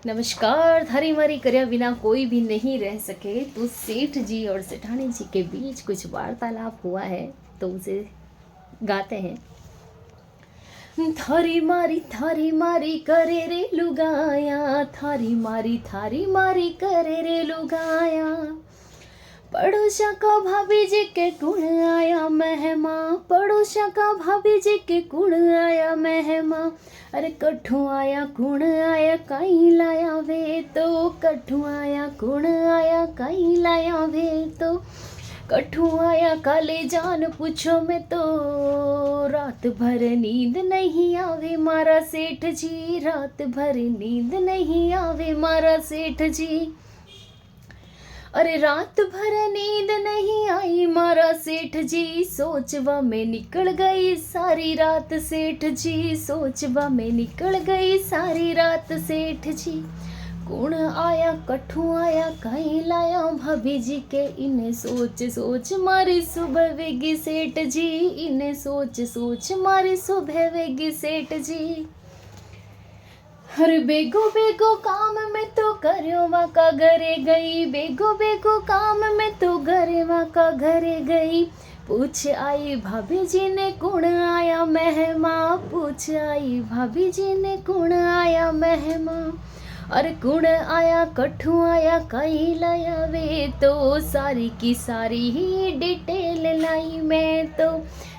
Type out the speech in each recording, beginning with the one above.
नमस्कार। थारी मारी कर्या बिना कोई भी नहीं रह सके, तो सेठ जी और सेठानी जी के बीच कुछ वार्तालाप हुआ है, तो उसे गाते हैं। थारी मारी करे रे लुगाया, थारी मारी करे रे लुगाया। पड़ोसा का भाभी जी के गुण आया मेहमा, पड़ोसा का भाभी जी के गुण आया मेहमा। अरे कठू आया गुण आया कहीं लाया वे तो, कठू आया गुण आया कहीं लाया वे तो। कठू आया काले जान पूछो मैं तो, रात भर नींद नहीं आवे मारा सेठ जी, रात भर नींद नहीं आवे मारा सेठ जी। अरे रात भर नींद नहीं आई मारा सेठ जी, सोचवा में निकल गई सारी रात सेठ जी, सोचवा में निकल गई सारी रात सेठ जी। कौन आया कठू आया कहीं लाया भाभी जी के, इन्हें सोच सोच मारी सुबह वेगी सेठ जी, इन्हें सोच सोच मारी सुबह वेगी सेठ जी। अरे बेगो बेगो काम में तो करो वाका घरे गई, बेगो बेगो काम में तो घरे वाका घरे गई। पूछ आई भाभी जी ने कौन आया मेहमा, पूछ आई भाभी जी ने कौन आया मेहमा। अरे कौन आया कठू आया कहीं लाया वे तो, सारी की सारी ही डिटेल लाई मैं तो,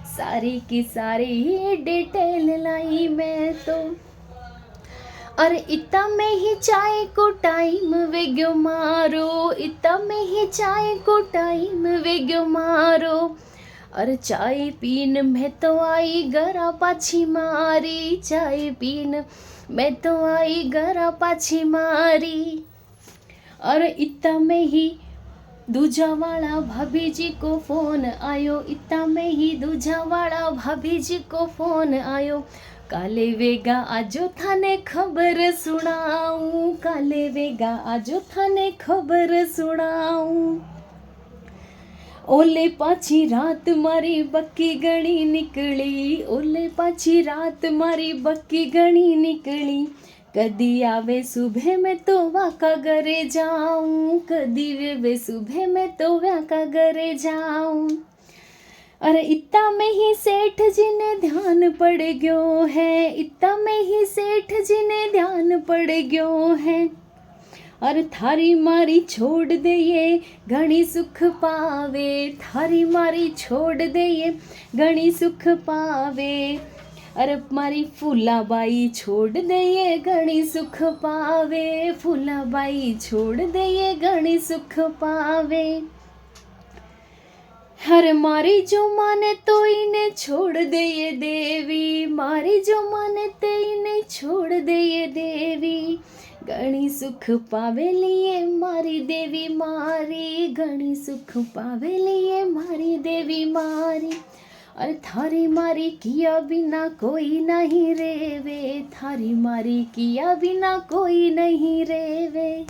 सारी की सारी ही डिटेल लाई मैं तो। अरे इतना में ही चाय को टाइम वेग्यो मारो, इतना में ही चाय को टाइम वेग्यो मारो। अरे चाय पीन में तो आई गरा पाछी मारी, चाय पीन में तो आई गरा पाछी मारी। अरे इतना में ही दूजा वाला भाभी जी को फोन आयो, इतना में ही दूजा वाला भाभी जी को फोन आयो। काले वेगा आजो थाने खबर सुनाऊं, काले वेगा आजो थाने खबर सुनाऊं। ओले पाछी रात मारी बक्की गणी निकली, ओले पाछी रात मारी बक्की गणी निकली। कदी आवे सुबह में तो वाका घरे जाऊं, कदी वे सुबह में तो वाका घरे जाऊं। अरे इतना में ही सेठ जी ने ध्यान पड़ गयो है, इतना में ही सेठ जी ने ध्यान पड़ गयो है। अरे थारी मारी छोड़ दे ये घणी सुख पावे, थारी मारी छोड़ दे ये घणी सुख पावे। अरे मारी फूलाबाई छोड़ दे ये घणी सुख पावे, फूलाबाई छोड़ दे ये घणी सुख पावे। हर मारी जो माने तो इन्हें छोड़ दे ये देवी, मारी जो माने तो इन्हें छोड़ दे ये देवी। घणी सुख पावे लिए मारी देवी मारी, घणी सुख पावे लिए मारी देवी मारी। अरे थारी मारी किया बिना कोई नहीं रेवे, थारी मारी किया बिना कोई नहीं रेवे।